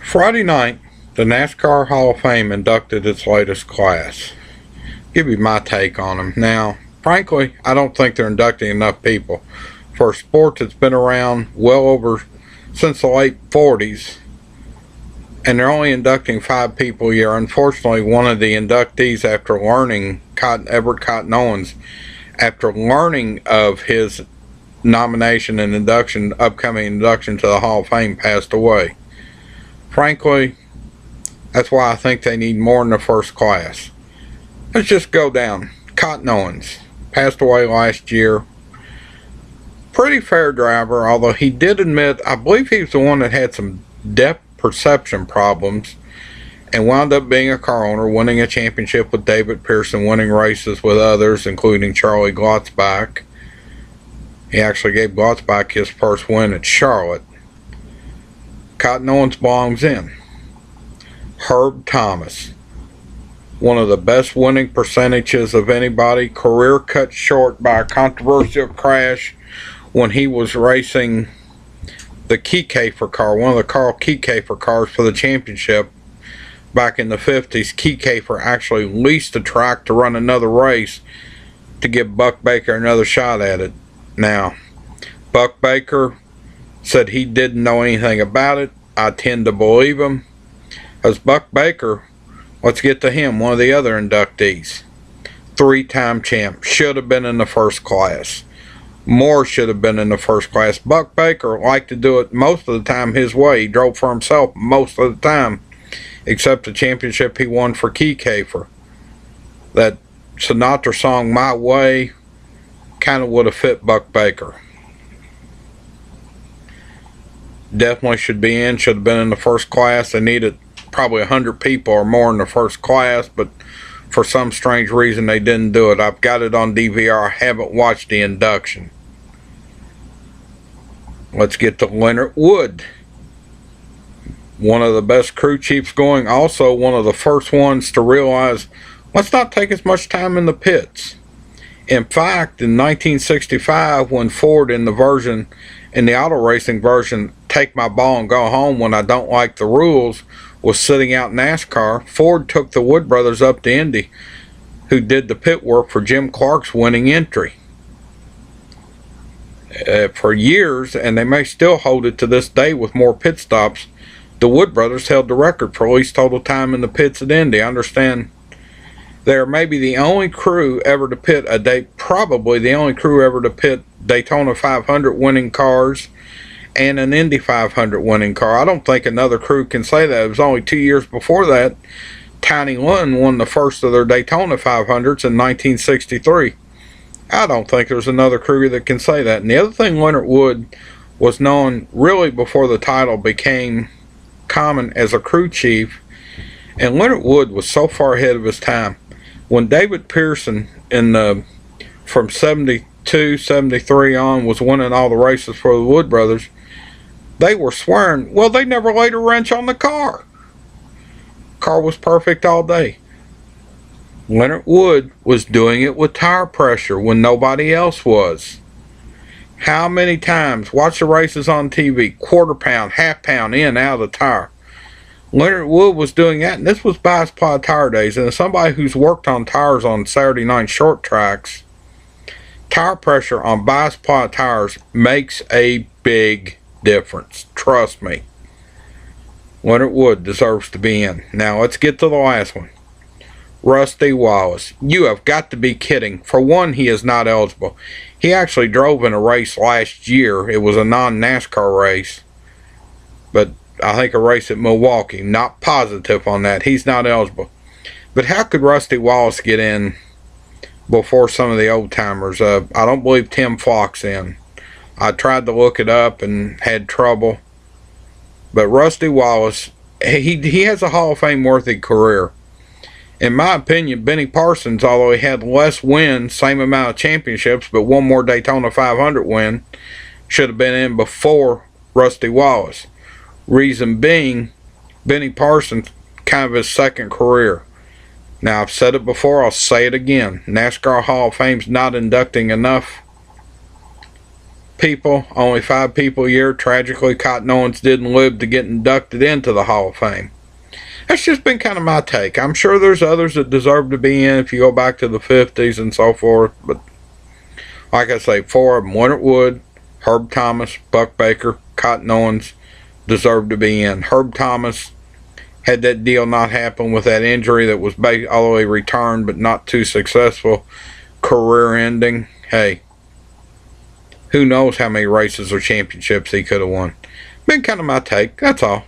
Friday night, the NASCAR Hall of Fame inducted its latest class. Give you my take on them. Now, frankly, I don't think they're inducting enough people. For a sport that's been around well over since the late 40s, and they're only inducting 5 people a year. Unfortunately, one of the inductees, after learning, Everett Cotton Owens, after learning of his nomination and upcoming induction to the Hall of Fame, passed away. Frankly, that's why I think they need more in the first class. Let's just go down. Cotton Owens passed away last year. Pretty fair driver, although he did admit, I believe he was the one that had some depth perception problems and wound up being a car owner, winning a championship with David Pearson, winning races with others, including Charlie Glotzbach. He actually gave Glotzbach his first win at Charlotte. Cotton Owens belongs in. Herb Thomas, one of the best winning percentages of anybody, career cut short by a controversial crash when he was racing the Kiefer car, one of the Carl Kiefer cars for the championship back in the 50s. Kiefer actually leased the track to run another race to give Buck Baker another shot at it. Now, Buck Baker said he didn't know anything about it. I tend to believe him. As Buck Baker, let's get to him, one of the other inductees. 3-time champ, should have been in the first class. More should have been in the first class. Buck Baker liked to do it most of the time his way. He drove for himself most of the time, except the championship he won for Kiefer. That Sinatra song, My Way, kind of would have fit Buck Baker. Definitely should be in, should have been in the first class. They needed probably 100 people or more in the first class, but for some strange reason they didn't do it. I've got it on DVR. I haven't watched the induction. Let's get to Leonard Wood. One of the best crew chiefs going. Also one of the first ones to realize, let's not take as much time in the pits. In fact, in 1965, when Ford in the auto racing version, take my ball and go home when I don't like the rules, was sitting out NASCAR, Ford took the Wood brothers up to Indy, who did the pit work for Jim Clark's winning entry. For years, and they may still hold it to this day with more pit stops, the Wood brothers held the record for least total time in the pits at Indy. I understand they are maybe the only crew ever to pit probably the only crew ever to pit Daytona 500 winning cars and an Indy 500 winning car. I don't think another crew can say that. It was only 2 years before that Tiny Lund won the first of their Daytona 500s in 1963. I don't think there's another crew that can say that. And the other thing, Leonard Wood was known really before the title became common as a crew chief, and Leonard Wood was so far ahead of his time. When David Pearson from 72, 73 on was winning all the races for the Wood brothers, they were swearing, well, they never laid a wrench on the car. Car was perfect all day. Leonard Wood was doing it with tire pressure when nobody else was. How many times, watch the races on TV, quarter pound, half pound in, out of the tire. Leonard Wood was doing that, and this was bias ply tire days. And as somebody who's worked on tires on Saturday night short tracks, tire pressure on bias ply tires makes a big difference. Trust me. Leonard Wood deserves to be in. Now let's get to the last one. Rusty Wallace. You have got to be kidding. For one, he is not eligible. He actually drove in a race last year. It was a non-NASCAR race, but I think a race at Milwaukee. Not positive on that. He's not eligible. But how could Rusty Wallace get in before some of the old timers? I don't believe Tim Flock's in. I tried to look it up and had trouble. But Rusty Wallace, he has a Hall of Fame worthy career. In my opinion, Benny Parsons, although he had less wins, same amount of championships, but one more Daytona 500 win, should have been in before Rusty Wallace. Reason being, Benny Parsons, kind of his second career. Now, I've said it before, I'll say it again. NASCAR Hall of Fame's not inducting enough people, only 5 people a year. Tragically, Cotton Owens didn't live to get inducted into the Hall of Fame. That's just been kind of my take. I'm sure there's others that deserve to be in if you go back to the 50s and so forth. But like I say, 4 of them, Leonard Wood, Herb Thomas, Buck Baker, Cotton Owens, deserve to be in. Herb Thomas, had that deal not happen with that injury that was all the way returned but not too successful, career ending, hey, who knows how many races or championships he could have won. Been kind of my take. That's all.